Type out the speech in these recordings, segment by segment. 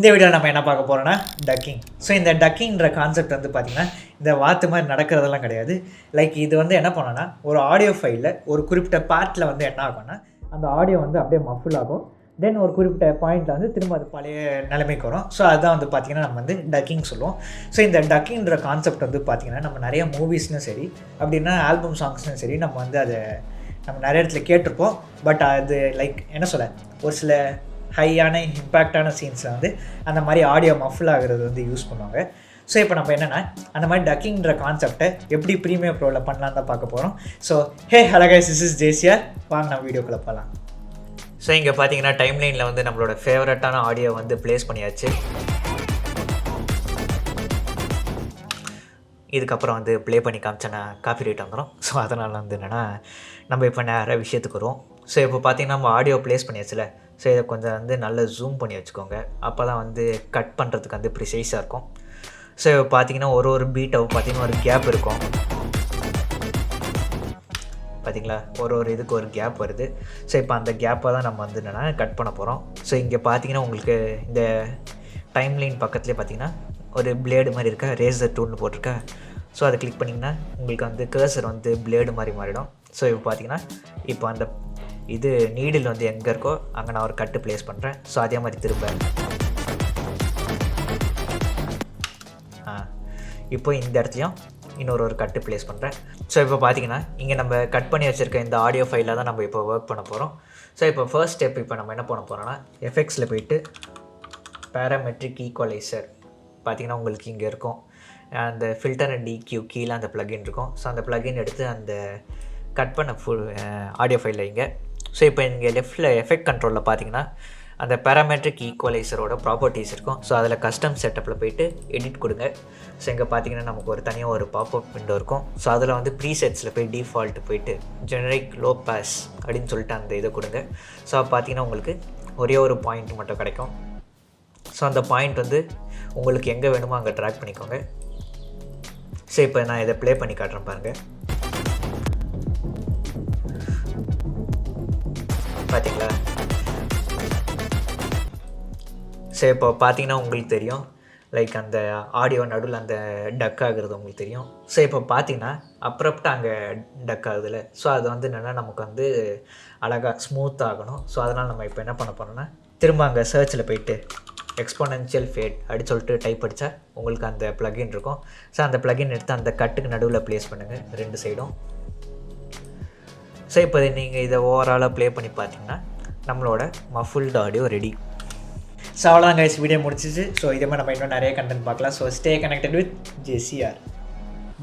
இந்த வீடியோவில் நம்ம என்ன பார்க்க போகிறோம்னா டக்கிங். ஸோ இந்த டக்கிங்கிற கான்செப்ட் வந்து பார்த்திங்கன்னா இந்த வாத்து மாதிரி நடக்கிறதெல்லாம் கிடையாது. லைக் இது வந்து என்ன பண்ணோன்னா ஒரு ஆடியோ ஃபைலில் ஒரு குறிப்பிட்ட பார்ட்டில் வந்து என்ன ஆகும்னா அந்த ஆடியோ வந்து அப்படியே மஃபுல் ஆகும். தென் ஒரு குறிப்பிட்ட பாயிண்ட்டில் வந்து திரும்ப அது பழைய நிலைமைக்கு வரும். ஸோ அதுதான் வந்து பார்த்திங்கன்னா நம்ம வந்து டக்கிங் சொல்லுவோம். ஸோ இந்த டக்கிங்கிற கான்செப்ட் வந்து பார்த்திங்கன்னா நம்ம நிறைய மூவிஸ்னும் சரி அப்படின்னா ஆல்பம் சாங்ஸ்னும் சரி நம்ம வந்து அதை நம்ம நிறைய இடத்துல கேட்டிருப்போம். பட் அது லைக் என்ன சொல்ல ஒரு சில ஹையான இம்பேக்டான சீன்ஸில் வந்து அந்த மாதிரி ஆடியோ மஃபுல் ஆகிறது வந்து யூஸ் பண்ணுவாங்க. ஸோ இப்போ நம்ம என்னென்னா அந்த மாதிரி டக்கிங்கிற கான்செப்டை எப்படி ப்ரீமியர் ப்ரோவில் பண்ணலாம் தான் பார்க்க போகிறோம். So hello guys, this is JCR. வாங்க நம்ம வீடியோக்குள்ளே போகலாம். ஸோ இங்கே பார்த்தீங்கன்னா டைம்லைனில் வந்து நம்மளோட ஃபேவரட்டான ஆடியோ வந்து ப்ளேஸ் பண்ணியாச்சு. இதுக்கப்புறம் வந்து ப்ளே பண்ணி காமிச்சேன்னா காப்பி ரைட் வந்துடும். ஸோ அதனால் வந்து என்னென்னா நம்ம இப்போ நிறைய விஷயத்துக்கு வருவோம். ஸோ இப்போ பார்த்திங்கன்னா நம்ம ஆடியோ ப்ளேஸ் பண்ணியாச்சுல. ஸோ இதை கொஞ்சம் வந்து நல்லா ஜூம் பண்ணி வச்சுக்கோங்க. அப்போ தான் வந்து கட் பண்ணுறதுக்கு வந்து ப்ரிசைஸாக இருக்கும். ஸோ இப்போ பார்த்திங்கன்னா ஒரு பீட்டை பார்த்திங்கன்னா ஒரு கேப் இருக்கும். பார்த்திங்களா, ஒரு இதுக்கு ஒரு கேப் வருது. ஸோ இப்போ அந்த கேப்பை தான் நம்ம வந்து என்னென்னா கட் பண்ண போகிறோம். ஸோ இங்கே பார்த்திங்கன்னா உங்களுக்கு இந்த டைம்லைன் பக்கத்துலேயே பார்த்திங்கன்னா ஒரு பிளேடு மாதிரி இருக்கா, ரேசர் டூல்னு போட்டிருக்கா. ஸோ அதை கிளிக் பண்ணிங்கன்னா உங்களுக்கு வந்து கர்சர் வந்து பிளேடு மாதிரி மாறிடும். ஸோ இப்போ பார்த்திங்கன்னா இப்போ அந்த இது நீடில் வந்து எங்கே இருக்கோ அங்கே நான் ஒரு கட்டு ப்ளேஸ் பண்ணுறேன். ஸோ அதே மாதிரி திரும்ப இப்போ இந்த இடத்துலையும் இன்னொரு கட்டு ப்ளேஸ் பண்ணுறேன். ஸோ இப்போ பார்த்திங்கன்னா இங்கே நம்ம கட் பண்ணி வச்சுருக்க இந்த ஆடியோ ஃபைலில் தான் நம்ம இப்போ ஒர்க் பண்ண போகிறோம். ஸோ இப்போ ஃபர்ஸ்ட் ஸ்டெப் இப்போ நம்ம என்ன பண்ண போகிறோம்னா எஃபெக்ட்ஸில் போயிட்டு பேராமெட்ரிக் ஈக்குவலைசர் பார்த்திங்கன்னா உங்களுக்கு இங்கே இருக்கும். அந்த ஃபில்டர் அண்ட் EQ கீழே அந்த ப்ளகின் இருக்கும். ஸோ அந்த ப்ளகின் எடுத்து அந்த கட் பண்ண ஃபுல் ஆடியோ ஃபைலில் இங்கே. ஸோ இப்போ இங்கே லெஃப்ட்டில் எஃபெக்ட் கண்ட்ரோலில் பார்த்தீங்கன்னா அந்த பேராமெட்ரிக் ஈக்குவலைசரோட ப்ராப்பர்ட்டிஸ் இருக்கும். ஸோ அதில் கஸ்டம் செட்டப்பில் போய்ட்டு எடிட் கொடுங்க. ஸோ இங்கே பார்த்தீங்கன்னா நமக்கு ஒரு தனியாக ஒரு பாப்அப் விண்டோ இருக்கும். ஸோ அதில் வந்து ப்ரீசெட்ஸில் போய் டிஃபால்ட்டு போயிட்டு ஜெனரிக் லோ பாஸ் அப்படின்னு சொல்லிட்டு அந்த இதை கொடுங்க. ஸோ பார்த்தீங்கன்னா உங்களுக்கு ஒரே ஒரு பாயிண்ட் மட்டும் கிடைக்கும். ஸோ அந்த பாயிண்ட் வந்து உங்களுக்கு எங்கே வேணுமோ அங்கே ட்ராக் பண்ணிக்கோங்க. ஸோ இப்போ நான் இதை ப்ளே பண்ணி காட்டுறேன் பாருங்கள். பார்த்தீங்களா? ஸோ இப்போ பார்த்தீங்கன்னா உங்களுக்கு தெரியும் லைக் அந்த ஆடியோ நடுவில் அந்த டக் ஆகுறது உங்களுக்கு தெரியும். ஸோ இப்போ பார்த்தீங்கன்னா அப்புறப்பட்டு அங்கே டக் ஆகுதுல்ல. ஸோ அது வந்து என்னென்னா நமக்கு வந்து அழகாக ஸ்மூத் ஆகணும். ஸோ அதனால் நம்ம இப்போ என்ன பண்ண போகிறோம்னா திரும்ப அங்கே சர்ச்சில் போயிட்டு எக்ஸ்போனென்ஷியல் ஃபேட் அப்படி சொல்லிட்டு டைப் அடித்தா உங்களுக்கு அந்த ப்ளகின் இருக்கும். ஸோ அந்த ப்ளகின் எடுத்து அந்த கட்டுக்கு நடுவில் ப்ளேஸ் பண்ணுங்கள் ரெண்டு சைடும். ஸோ இப்போ நீங்கள் இதை ஓவராலாக ப்ளே பண்ணி பார்த்தீங்கன்னா நம்மளோட மஃபுல்டு ஆடியோ ரெடி. ஸோ அவ்வளோதான் கைஸ், வீடியோ முடிச்சிச்சு. ஸோ இதே மாதிரி நம்ம இன்னும் நிறைய கண்டென்ட் பார்க்கலாம். So stay connected with JCR.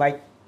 Bye.